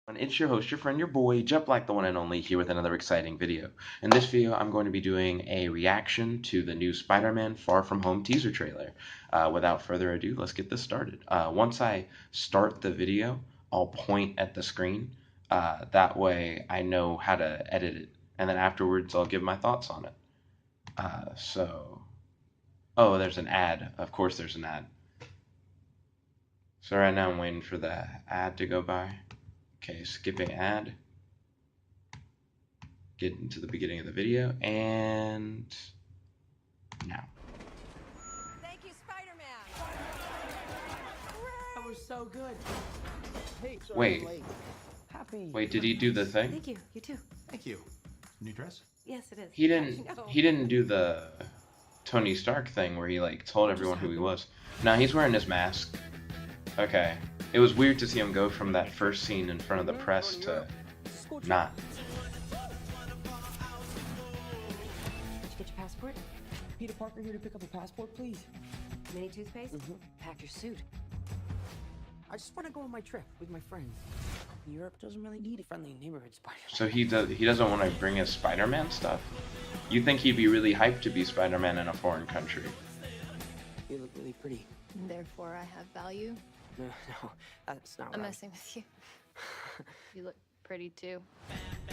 And it's your host, your friend, your boy, Jet Black, the one and only, here with another exciting video. In this video, I'm going to be doing a reaction to the new Spider-Man Far From Home teaser trailer. Without further ado, let's get this started. Once I start the video, I'll point at the screen. That way, I know how to edit it. And then afterwards, I'll give my thoughts on it. Oh, there's an ad. Of course, there's an ad. So right now, I'm waiting for the ad to go by. Okay, skipping ad. Get into the beginning of the video, and now. Thank you, Spider-Man. That was so good. Hey, sorry Wait. I'm late. Happy. Wait, did he do the thing? Thank you. You too. Thank you. New dress? Yes, it is. He didn't. No. He didn't do the Tony Stark thing where he like told everyone who he was. No, he's wearing his mask. Okay. It was weird to see him go from that first scene in front of the press to not. Did you get your passport? Peter Parker here to pick up a passport, please. Mini toothpaste? Mhm. Pack your suit. I just want to go on my trip with my friends. Europe doesn't really need a friendly neighborhood spider. So he doesn't want to bring his Spider-Man stuff. You think he'd be really hyped to be Spider-Man in a foreign country? You look really pretty. Therefore, I have value. No, that's not I'm right. messing with you. You look pretty too.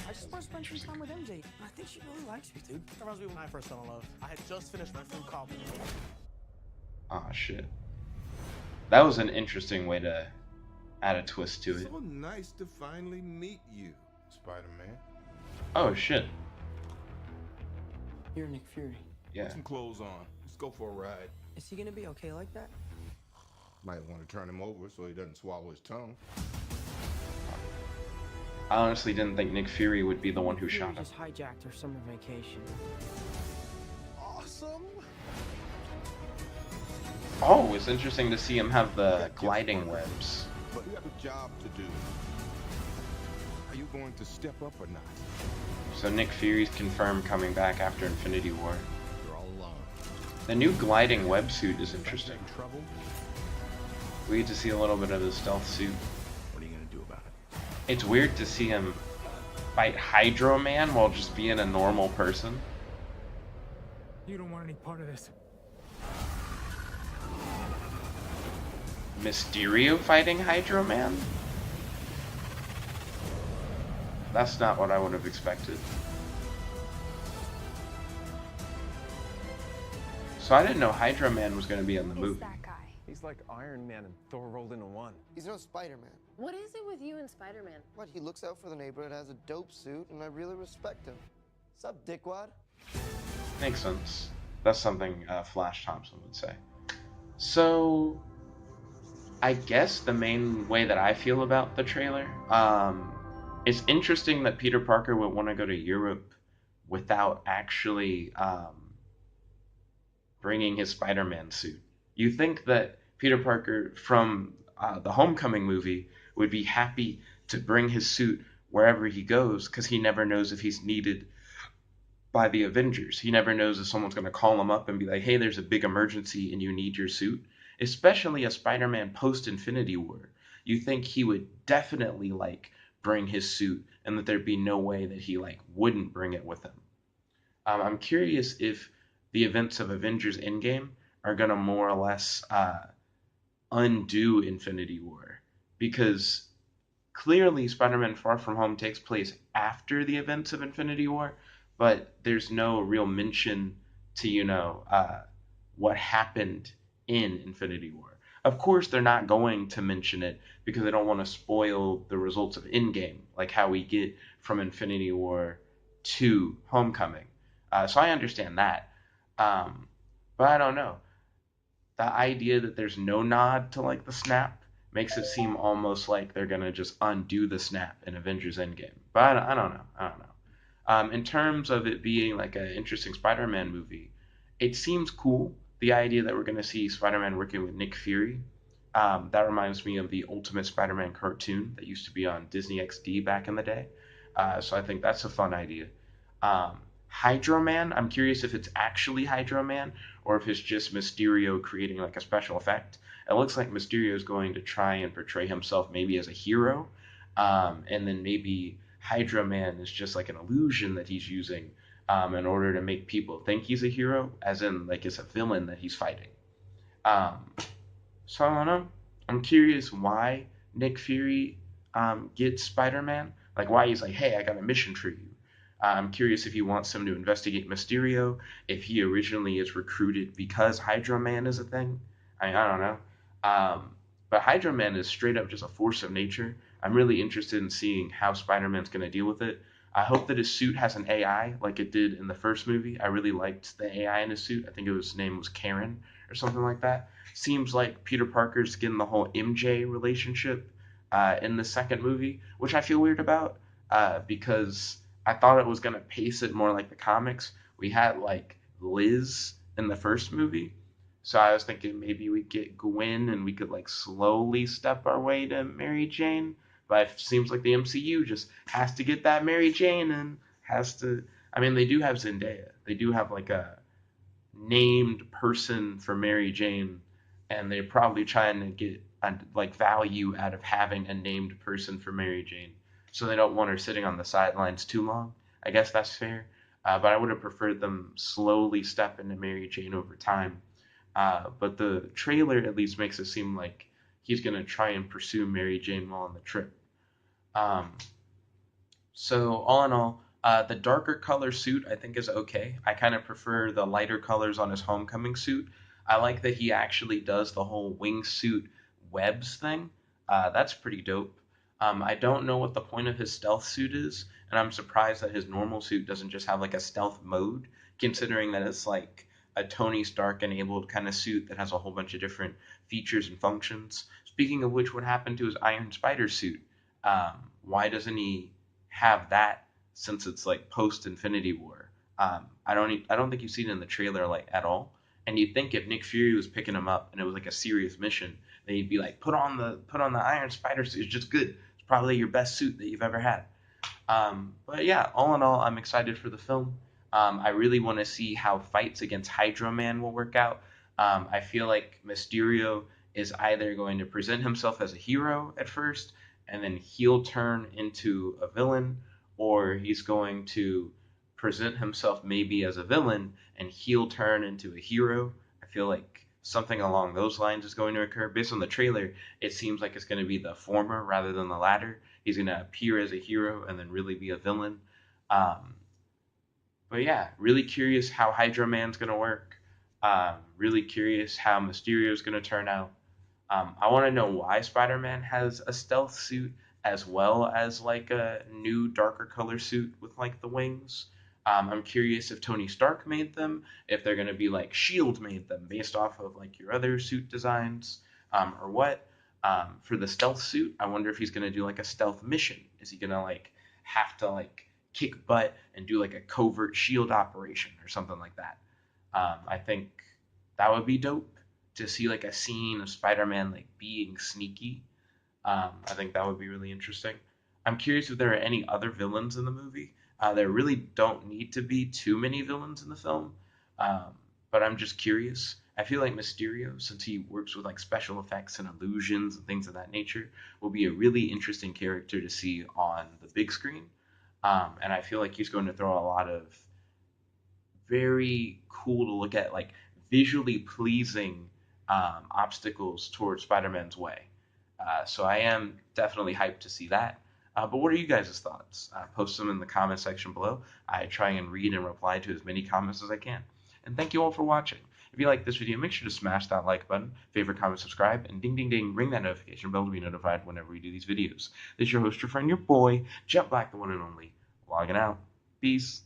I just want to spend some time with MJ. I think she really likes me, dude. That reminds me when I first fell in love. I had just finished my food coffee. Aw, shit. That was an interesting way to add a twist to it. So nice to finally meet you, Spider-Man. Oh, shit. You're Nick Fury. Yeah. Put some clothes on. Let's go for a ride. Is he gonna be okay like that? Might want to turn him over so he doesn't swallow his tongue. I honestly didn't think Nick Fury would be the one who Fury shot him. just hijacked her summer vacation. Awesome. Oh, it's interesting to see him have the gliding webs. But you have a job to do. Are you going to step up or not? So Nick Fury's confirmed coming back after Infinity War. You're all alone. The new gliding web suit is interesting. In trouble? We get to see a little bit of his stealth suit. What are you gonna do about it? It's weird to see him fight Hydro Man while just being a normal person. You don't want any part of this. Mysterio fighting Hydro Man? That's not what I would have expected. So I didn't know Hydro Man was going to be in the Is movie. that guy? He's like Iron Man and Thor rolled into one. He's no Spider-Man. What is it with you and Spider-Man? What, he looks out for the neighborhood, has a dope suit, and I really respect him. Sup, dickwad? Makes sense. That's something Flash Thompson would say. So, I guess the main way that I feel about the trailer, it's interesting that Peter Parker would want to go to Europe without actually bringing his Spider-Man suit. You think that Peter Parker from the Homecoming movie would be happy to bring his suit wherever he goes because he never knows if he's needed by the Avengers. He never knows if someone's going to call him up and be like, hey, there's a big emergency and you need your suit. Especially a Spider-Man post-Infinity War. You think he would definitely bring his suit and that there'd be no way that he wouldn't bring it with him. I'm curious if the events of Avengers Endgame are going to more or less undo Infinity War. Because clearly Spider-Man Far From Home takes place after the events of Infinity War, but there's no real mention to, what happened in Infinity War. Of course, they're not going to mention it because they don't want to spoil the results of Endgame, like how we get from Infinity War to Homecoming. So I understand that. But I don't know. The idea that there's no nod to the snap makes it seem almost like they're gonna just undo the snap in Avengers Endgame. But I don't know. In terms of it being an interesting Spider-Man movie, it seems cool. The idea that we're gonna see Spider-Man working with Nick Fury. That reminds me of the Ultimate Spider-Man cartoon that used to be on Disney XD back in the day. So I think that's a fun idea. Hydro Man, I'm curious if it's actually Hydro Man or if it's just Mysterio creating a special effect. It looks like Mysterio is going to try and portray himself maybe as a hero, And then maybe Hydra Man is just like an illusion that he's using in order to make people think he's a hero, as in like it's a villain that he's fighting. Um, so I don't know. I'm curious why Nick Fury gets Spider-Man. Like why he's like, hey, I got a mission for you. I'm curious if he wants him to investigate Mysterio. If he originally is recruited because Hydra Man is a thing. I don't know. But Hydra Man is straight up just a force of nature. I'm really interested in seeing how Spider-Man's going to deal with it. I hope that his suit has an AI like it did in the first movie. I really liked the AI in his suit. I think his name was Karen or something like that. Seems like Peter Parker's getting the whole MJ relationship in the second movie, which I feel weird about because I thought it was going to pace it more like the comics. We had like Liz in the first movie. So I was thinking maybe we get Gwen and we could like slowly step our way to Mary Jane. But it seems like the MCU just has to get that Mary Jane and has to. I mean, they do have Zendaya. They do have like a named person for Mary Jane, and they're probably trying to get like value out of having a named person for Mary Jane, so they don't want her sitting on the sidelines too long. I guess that's fair, but I would have preferred them slowly step into Mary Jane over time. But the trailer at least makes it seem like he's gonna try and pursue Mary Jane while on the trip. Um, so all in all, the darker color suit I think is okay. I kind of prefer the lighter colors on his homecoming suit. I like that he actually does the whole wingsuit webs thing. That's pretty dope. I don't know what the point of his stealth suit is, and I'm surprised that his normal suit doesn't just have like a stealth mode, considering that it's like a Tony Stark enabled kind of suit that has a whole bunch of different features and functions. Speaking of which, what happened to his Iron Spider suit? Why doesn't he have that since it's like post Infinity War? I don't think you see it in the trailer like at all. And you'd think if Nick Fury was picking him up and it was like a serious mission, then he'd be like, put on the Iron Spider suit. It's just good. It's probably your best suit that you've ever had. But yeah, all in all, I'm excited for the film. I really want to see how fights against Hydro Man will work out. I feel like Mysterio is either going to present himself as a hero at first and then he'll turn into a villain, or he's going to present himself maybe as a villain and he'll turn into a hero. I feel like something along those lines is going to occur. Based on the trailer, it seems like it's going to be the former rather than the latter. He's going to appear as a hero and then really be a villain. Um, but yeah, really curious how Hydro Man's going to work. Really curious how Mysterio is going to turn out. I want to know why Spider-Man has a stealth suit as well as like a new darker color suit with like the wings. I'm curious if Tony Stark made them, if they're going to be like Shield made them based off of like your other suit designs, or what. For the stealth suit, I wonder if he's going to do like a stealth mission. Is he going to like have to like kick butt and do like a covert Shield operation or something like that? I think that would be dope to see like a scene of Spider-Man like being sneaky. I think that would be really interesting. I'm curious if there are any other villains in the movie. There really don't need to be too many villains in the film, um, but I'm just curious. I feel like Mysterio, since he works with like special effects and illusions and things of that nature, will be a really interesting character to see on the big screen. And I feel like he's going to throw a lot of very cool to look at, like visually pleasing obstacles towards Spider-Man's way. So I am definitely hyped to see that. But what are you guys' thoughts? Post them in the comment section below. I try and read and reply to as many comments as I can. And thank you all for watching. If you like this video, make sure to smash that like button, favorite, comment, subscribe, and ding ding ding, ring that notification bell to be notified whenever we do these videos. This is your host, your friend, your boy, Jet Black, the one and only, logging out. Peace.